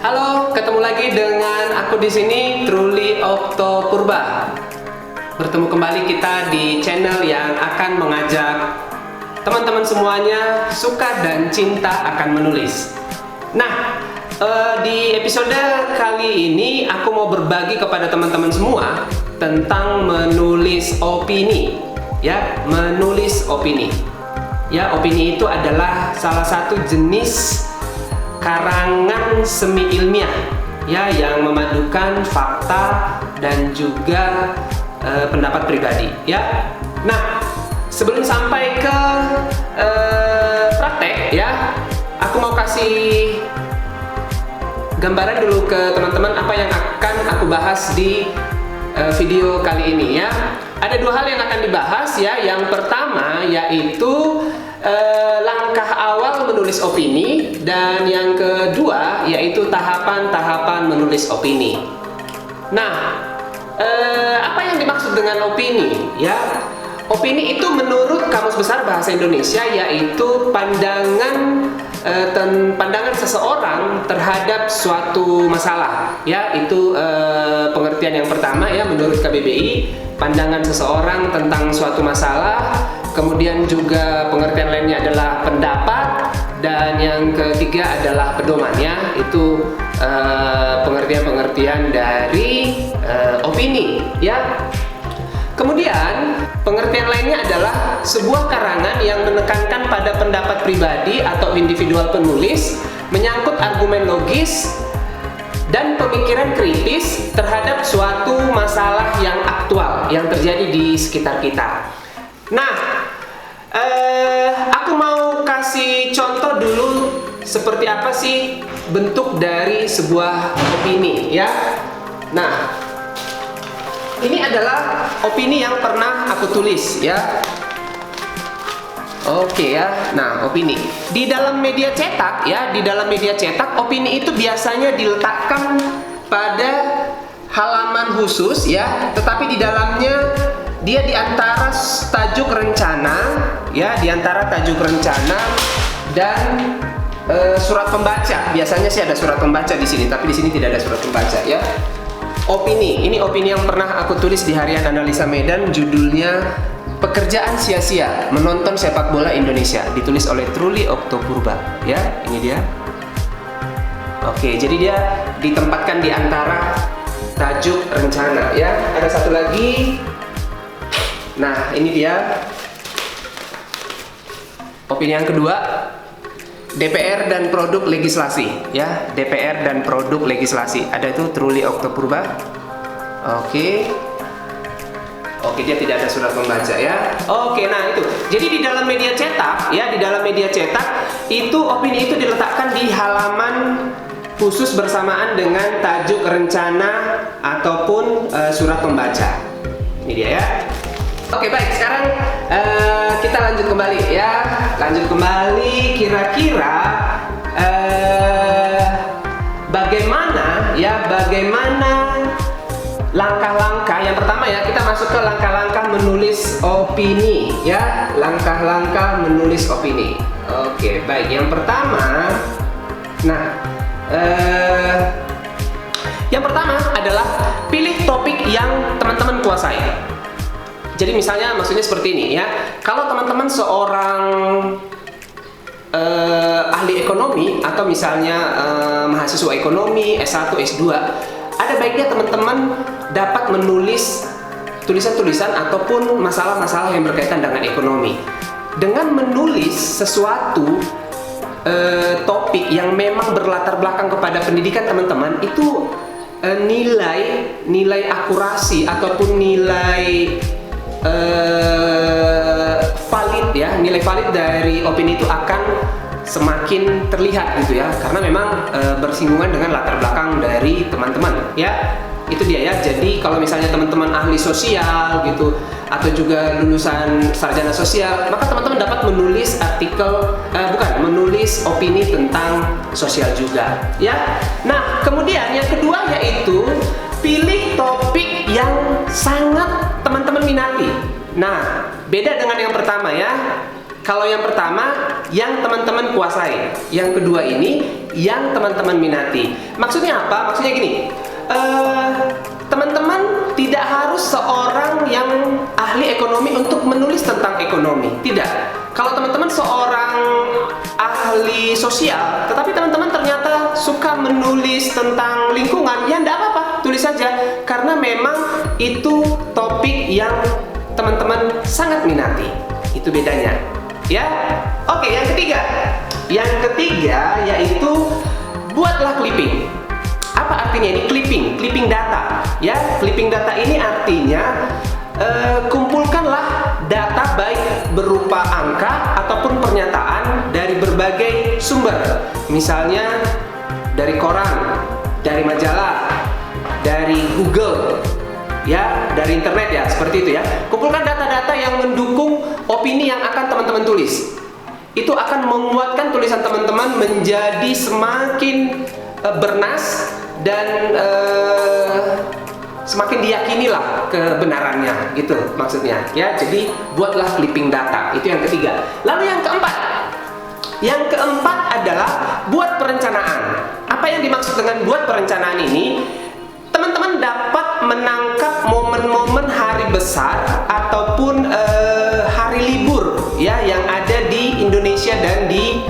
Halo, ketemu lagi dengan aku di sini, Truly Oktopurba. Bertemu kembali kita di channel yang akan mengajak teman-teman semuanya suka dan cinta akan menulis. Nah, di episode kali ini aku mau berbagi kepada teman-teman semua tentang menulis opini. Ya, menulis opini. Ya, opini itu adalah salah satu jenis karangan semi ilmiah ya yang memadukan fakta dan juga pendapat pribadi ya. Nah, sebelum sampai ke praktek ya, aku mau kasih gambaran dulu ke teman-teman apa yang akan aku bahas di video kali ini ya. Ada dua hal yang akan dibahas ya. Yang pertama yaitu langkah awal menulis opini, dan yang kedua yaitu tahapan-tahapan menulis opini. Nah, apa yang dimaksud dengan opini ya? Opini itu menurut Kamus Besar Bahasa Indonesia yaitu pandangan seseorang terhadap suatu masalah ya. Itu pengertian yang pertama ya menurut KBBI, pandangan seseorang tentang suatu masalah. Kemudian juga pengertian lainnya adalah pendapat, dan yang ketiga adalah pedomannya. Itu pengertian-pengertian dari opini ya. Kemudian pengertian lainnya adalah sebuah karangan yang menekankan pada pendapat pribadi atau individual penulis, menyangkut argumen logis dan pemikiran kritis terhadap suatu masalah yang aktual yang terjadi di sekitar kita. Nah, aku mau kasih contoh dulu seperti apa sih bentuk dari sebuah opini ya. Nah, ini adalah opini yang pernah aku tulis ya. Oke ya. Nah, opini di dalam media cetak ya, di dalam media cetak opini itu biasanya diletakkan pada halaman khusus ya, tetapi di dalamnya dia di antara tajuk rencana ya, di antara tajuk rencana dan surat pembaca. Biasanya sih ada surat pembaca di sini, tapi di sini tidak ada surat pembaca ya. Opini, ini opini yang pernah aku tulis di Harian Analisa Medan, judulnya Pekerjaan Sia-sia Menonton Sepak Bola Indonesia, ditulis oleh Truly Oktopurba ya. Ini dia. Oke, jadi dia ditempatkan di antara tajuk rencana ya. Ada satu lagi. Nah, ini dia opini yang kedua, DPR dan produk legislasi ya. DPR dan produk legislasi, ada itu Truly Oktopurba. Oke, dia tidak ada surat pembaca ya. Oke, nah itu. Jadi di dalam media cetak ya, di dalam media cetak itu opini itu diletakkan di halaman khusus bersamaan dengan tajuk rencana ataupun surat pembaca. Ini dia ya. Oke, baik, sekarang kita lanjut kembali ya. Lanjut kembali, kira-kira bagaimana langkah-langkah. Yang pertama ya, kita masuk ke langkah-langkah menulis opini ya. Langkah-langkah menulis opini. Oke, baik, yang pertama. Nah, yang pertama adalah pilih topik yang teman-teman kuasai. Jadi misalnya maksudnya seperti ini ya. Kalau teman-teman seorang ahli ekonomi atau misalnya mahasiswa ekonomi S1, S2, ada baiknya teman-teman dapat menulis tulisan-tulisan ataupun masalah-masalah yang berkaitan dengan ekonomi. Dengan menulis sesuatu topik yang memang berlatar belakang kepada pendidikan teman-teman, itu nilai akurasi ataupun nilai valid ya, nilai valid dari opini itu akan semakin terlihat gitu ya, karena memang bersinggungan dengan latar belakang dari teman-teman ya. Itu dia ya. Jadi kalau misalnya teman-teman ahli sosial gitu atau juga lulusan sarjana sosial, maka teman-teman dapat menulis menulis opini tentang sosial juga ya. Nah, kemudian yang kedua yaitu pilih topik yang sangat teman-teman minati. Nah, beda dengan yang pertama ya. Kalau yang pertama, yang teman-teman kuasai. Yang kedua ini, yang teman-teman minati. Maksudnya apa? Maksudnya gini, teman-teman tidak harus seorang yang ahli ekonomi untuk menulis tentang ekonomi. Tidak. Kalau teman-teman seorang ahli sosial, tetapi teman-teman ternyata suka menulis tentang lingkungan, ya enggak apa-apa, tulis saja. Karena memang itu topik yang teman-teman sangat minati. Itu bedanya. Ya. Oke, yang ketiga. Yang ketiga yaitu buatlah clipping. Apa artinya ini clipping data? Ya, clipping data ini artinya kumpulkanlah data baik berupa angka ataupun pernyataan dari berbagai sumber. Misalnya dari koran, dari majalah, dari Google, ya, dari internet ya, seperti itu ya. Kumpulkan data-data yang mendukung opini yang akan teman-teman tulis. Itu akan menguatkan tulisan teman-teman menjadi semakin bernas dan semakin diyakinilah kebenarannya, gitu maksudnya ya. Jadi buatlah clipping data, itu yang ketiga. Lalu yang keempat adalah buat perencanaan. Apa yang dimaksud dengan buat perencanaan ini? Teman-teman dapat menangkap momen-momen hari besar ataupun hari libur ya yang ada di Indonesia dan di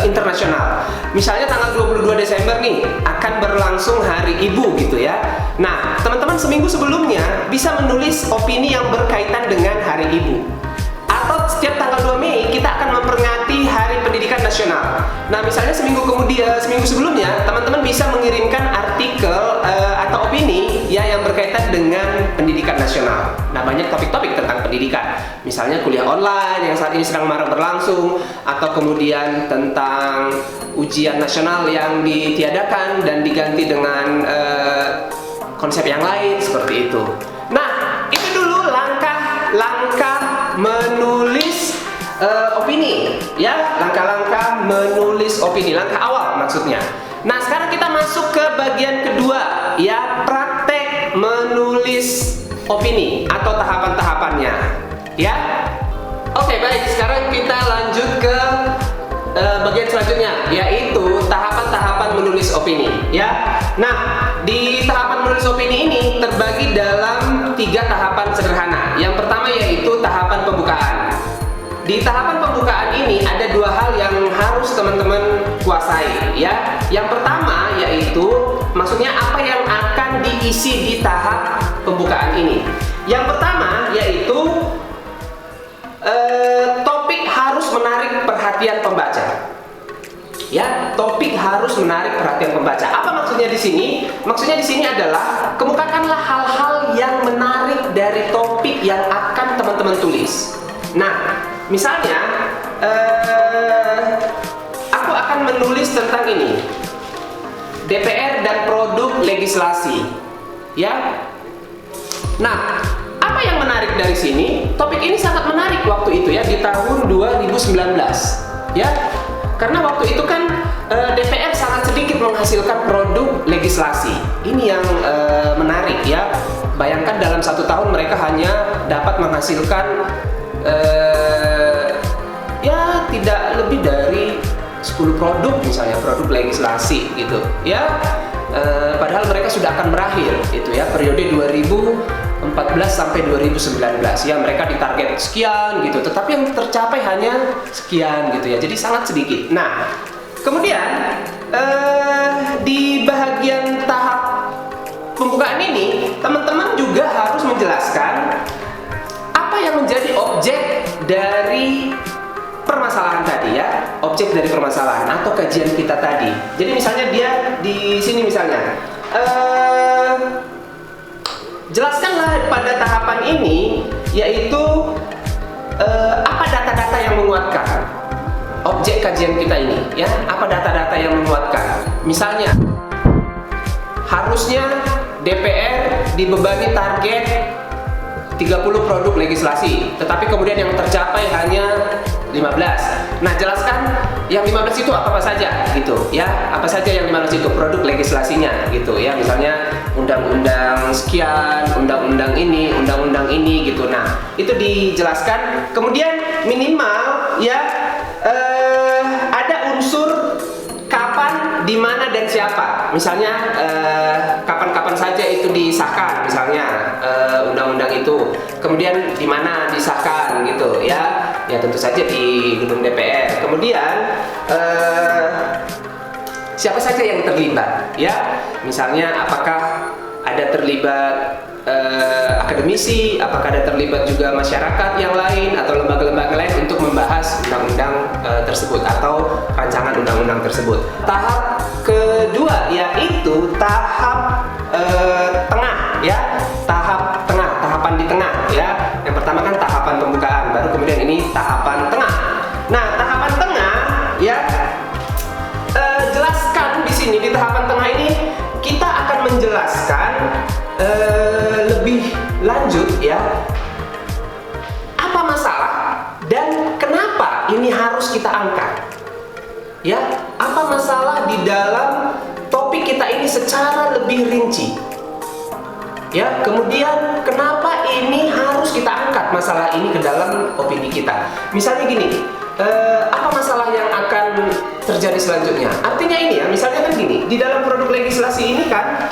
internasional. Misalnya tanggal 22 Desember nih akan berlangsung Hari Ibu gitu ya. Nah, teman-teman seminggu sebelumnya bisa menulis opini yang berkaitan dengan Hari Ibu. Atau setiap tanggal 2 Mei kita akan memperingati Hari Pendidikan Nasional. Nah, misalnya seminggu sebelumnya teman-teman bisa mengirimkan artikel atau opini ya yang berkaitan dengan pendidikan nasional. Nah, banyak topik-topik tentang pendidikan. Misalnya kuliah online yang saat ini sedang marak berlangsung, atau kemudian tentang ujian nasional yang ditiadakan dan diganti dengan konsep yang lain seperti itu. Nah, itu dulu langkah-langkah menulis opini ya, langkah-langkah menulis opini, langkah awal maksudnya. Nah, sekarang kita masuk ke bagian kedua ya, praktek menulis opini atau tahapan-tahapannya ya. Oke, baik, sekarang kita lanjut ke bagian selanjutnya, yaitu tahapan-tahapan menulis opini ya. Nah, di tahapan menulis opini ini terbagi dalam 3 tahapan sederhana. Yang pertama yaitu tahapan pembukaan. Di tahapan pembukaan ini ada 2 hal yang harus teman-teman kuasai ya. Yang pertama yaitu maksudnya apa yang akan diisi di tahap pembukaan ini. Yang pertama yaitu topik harus menarik perhatian pembaca. Ya, topik harus menarik perhatian pembaca. Apa maksudnya di sini? Maksudnya di sini adalah kemukakanlah hal-hal yang menarik dari topik yang akan teman-teman tulis. Nah, misalnya aku akan menulis tentang ini, DPR dan produk legislasi ya. Nah, apa yang menarik dari sini? Topik ini sangat menarik waktu itu ya, di tahun 2019 ya. Karena waktu itu kan DPR sangat sedikit menghasilkan produk legislasi. Ini yang menarik ya. Bayangkan dalam 1 tahun mereka hanya dapat menghasilkan ya tidak lebih dari 10 produk, misalnya produk legislasi gitu ya. Padahal mereka sudah akan berakhir itu ya, periode 2014 sampai 2019 ya, mereka ditarget sekian gitu, tetapi yang tercapai hanya sekian gitu ya, jadi sangat sedikit. Nah, kemudian di bagian tahap pembukaan ini teman-teman juga harus menjelaskan apa yang menjadi objek dari permasalahan tadi ya, objek dari permasalahan atau kajian kita tadi. Jadi misalnya dia di sini misalnya jelaskanlah pada tahapan ini yaitu apa data-data yang menguatkan objek kajian kita ini ya, apa data-data yang menguatkan. Misalnya harusnya DPR dibebani target 30 produk legislasi, tetapi kemudian yang tercapai hanya 15. Nah, jelaskan yang 15 itu apa saja gitu ya, apa saja yang 15 itu produk legislasinya gitu ya, misalnya undang-undang sekian, undang-undang ini gitu. Nah, itu dijelaskan. Kemudian minimal ya ada unsur kapan, di mana, dan siapa. Misalnya kapan-kapan saja itu disahkan, misalnya undang-undang itu. Kemudian di mana disahkan gitu ya. Ya tentu saja di gedung DPR. Kemudian siapa saja yang terlibat ya. Misalnya apakah ada terlibat akademisi, apakah ada terlibat juga masyarakat yang lain atau lembaga-lembaga lain untuk membahas undang-undang tersebut atau rancangan undang-undang tersebut. Tahap kedua yaitu tahap tengah ya, tahapan di tengah ya. Yang pertama kan tahapan pembukaan, baru kemudian ini tahapan tengah. Nah, tahapan tengah ya, jelaskan di sini di tahapan tengah ini kita akan menjelaskan lebih lanjut ya, apa masalah dan kenapa ini harus kita angkat ya, apa masalah di dalam topik kita ini secara lebih rinci ya, kemudian kenapa ini harus kita angkat masalah ini ke dalam opini kita. Misalnya gini, apa masalah yang akan terjadi selanjutnya, artinya ini ya, misalnya kan gini, di dalam produk legislasi ini kan,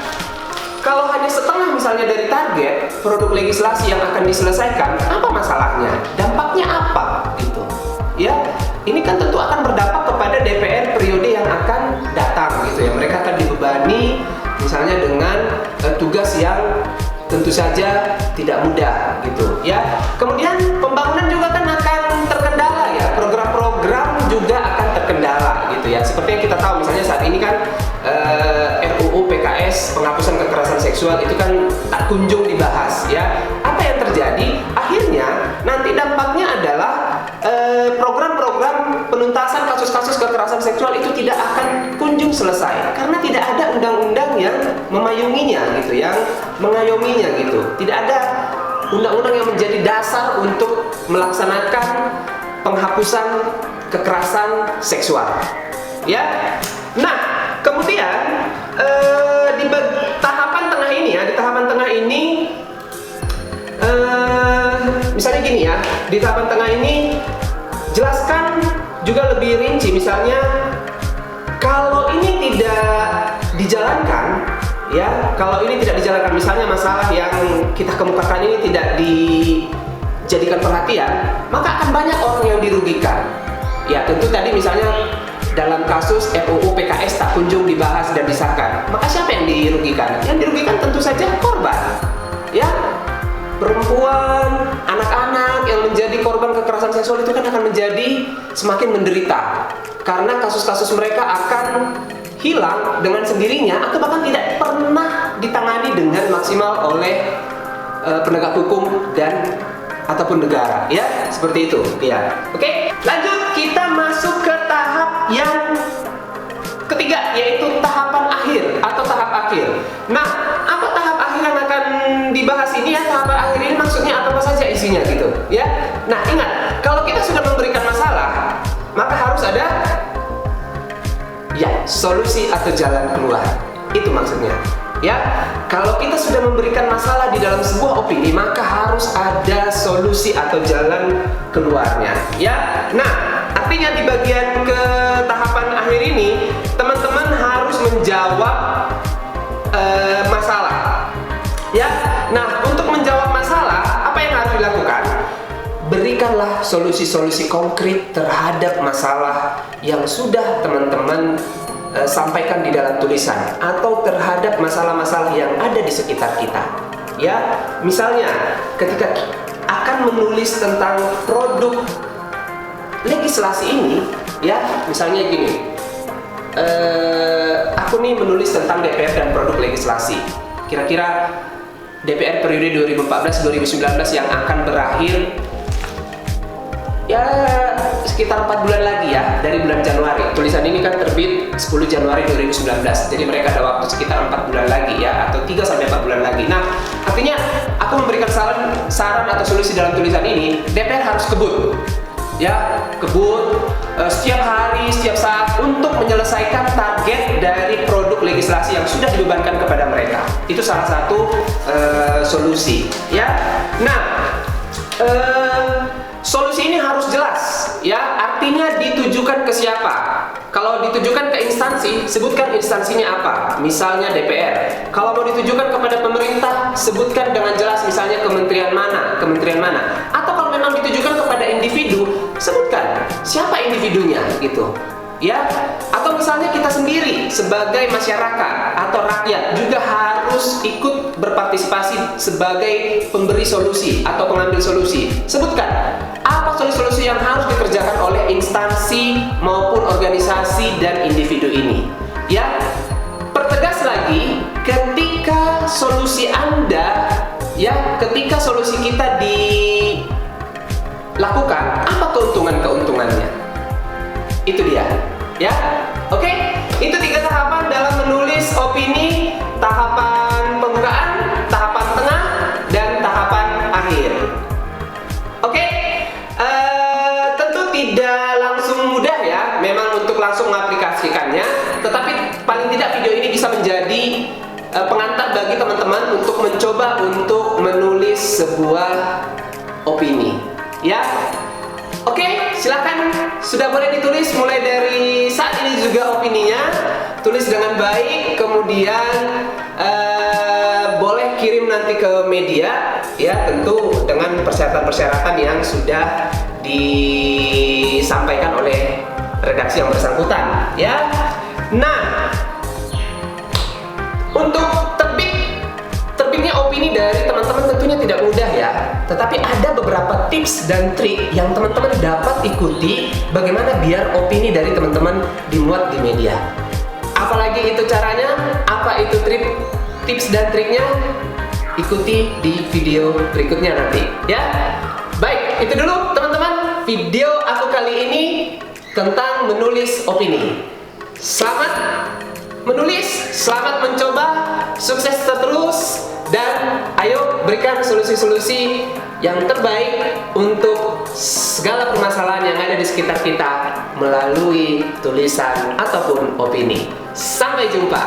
kalau hanya setengah misalnya dari target produk legislasi yang akan diselesaikan, apa masalahnya? Dampaknya apa? Gitu. Ya, ini kan tentu akan berdampak kepada DPR periode yang akan datang gitu ya. Mereka akan dibebani misalnya dengan tugas yang tentu saja tidak mudah gitu ya. Kemudian pembangunan juga kan akan terkendala ya. Program-program juga akan terkendala gitu ya. Seperti yang kita tahu misalnya saat ini kan RUU PKS penghapusan kekerasan seksual itu kan tak kunjung dibahas ya. Apa yang terjadi? Akhirnya nanti dampaknya adalah program-program penuntasan kasus-kasus kekerasan seksual itu tidak akan kunjung selesai karena tidak ada undang-undang yang memayunginya gitu, yang mengayominya gitu. Tidak ada undang-undang yang menjadi dasar untuk melaksanakan penghapusan kekerasan seksual ya. Nah, kemudian di tahapan tengah ini ya, di tahapan tengah ini misalnya gini ya, di tahapan tengah ini jelaskan juga lebih rinci, misalnya kalau ini tidak dijalankan ya, kalau ini tidak dijalankan, misalnya masalah yang kita kemukakan ini tidak dijadikan perhatian, maka akan banyak orang yang dirugikan ya. Tentu tadi misalnya dalam kasus RUU PKS tak kunjung dibahas dan disahkan, maka siapa yang dirugikan? Yang dirugikan tentu saja korban ya, perempuan, anak-anak yang menjadi korban kekerasan seksual itu kan akan menjadi semakin menderita karena kasus-kasus mereka akan hilang dengan sendirinya atau bahkan tidak pernah ditangani dengan maksimal oleh penegak hukum dan ataupun negara ya, seperti itu ya. Oke, lanjut kita masuk ke tahap yang ketiga yaitu tahapan akhir atau tahap akhir. Nah, apa tahap akhir yang akan dibahas ini ya? Tahapan akhir ini maksudnya apa saja isinya gitu ya. Nah, ingat, kalau kita sudah memberikan masalah, maka harus ada ya solusi atau jalan keluar. Itu maksudnya ya. Kalau kita sudah memberikan masalah di dalam sebuah opini, maka harus ada solusi atau jalan keluarnya ya. Nah, artinya di bagian ke tahapan akhir ini teman-teman harus menjawab masalah ya. Nah, untuk menjawab masalah, apa yang harus dilakukan? Berikanlah solusi-solusi konkret terhadap masalah yang sudah teman-teman sampaikan di dalam tulisan atau terhadap masalah-masalah yang ada di sekitar kita ya. Misalnya ketika akan menulis tentang produk legislasi ini ya, misalnya gini, aku nih menulis tentang DPR dan produk legislasi, kira-kira DPR periode 2014-2019 yang akan berakhir ya sekitar 4 bulan lagi ya, dari bulan Januari. Tulisan ini kan terbit 10 Januari 2019, jadi mereka ada waktu sekitar 4 bulan lagi ya, atau 3-4 bulan lagi. Nah, artinya aku memberikan saran atau solusi dalam tulisan ini, DPR harus kebut ya, kebut setiap hari, setiap saat untuk menyelesaikan target dari produk legislasi yang sudah dibebankan kepada mereka. Itu salah satu solusi ya. Nah, solusi ini harus jelas ya, Kalau ditujukan ke instansi, sebutkan instansinya apa. Misalnya DPR. Kalau mau ditujukan kepada pemerintah, sebutkan dengan jelas misalnya kementerian mana. Atau kalau memang ditujukan kepada individu, sebutkan siapa individunya gitu. Ya, atau misalnya kita sendiri sebagai masyarakat atau rakyat juga harus ikut berpartisipasi sebagai pemberi solusi atau pengambil solusi. Sebutkan apa solusi-solusi yang harus dikerjakan oleh instansi maupun organisasi dan individu ini. Ya, pertegas lagi, ketika solusi Anda, ya, ketika solusi kita dilakukan, apa keuntungannya? Itu dia, ya. Oke, itu 3 tahapan dalam menulis opini: tahapan pembukaan, tahapan tengah, dan tahapan akhir. Oke, tentu tidak langsung mudah ya, memang untuk langsung mengaplikasikannya. Tetapi paling tidak video ini bisa menjadi pengantar bagi teman-teman untuk mencoba untuk menulis sebuah opini, ya. Oke, silakan sudah boleh ditulis mulai dari saat ini juga opininya. Tulis dengan baik, kemudian boleh kirim nanti ke media, ya, tentu dengan persyaratan-persyaratan yang sudah disampaikan oleh redaksi yang bersangkutan, ya. Nah, untuk terbitnya opini dari teman-teman tentunya tidak mudah ya. Tetapi ada beberapa tips dan trik yang teman-teman dapat ikuti bagaimana biar opini dari teman-teman dimuat di media. Apalagi itu caranya, apa itu tips dan triknya? Ikuti di video berikutnya nanti, ya. Baik, itu dulu teman-teman video aku kali ini tentang menulis opini. Selamat menulis, selamat mencoba, sukses terus, dan ayo berikan solusi-solusi yang terbaik untuk segala permasalahan yang ada di sekitar kita melalui tulisan ataupun opini. Sampai jumpa.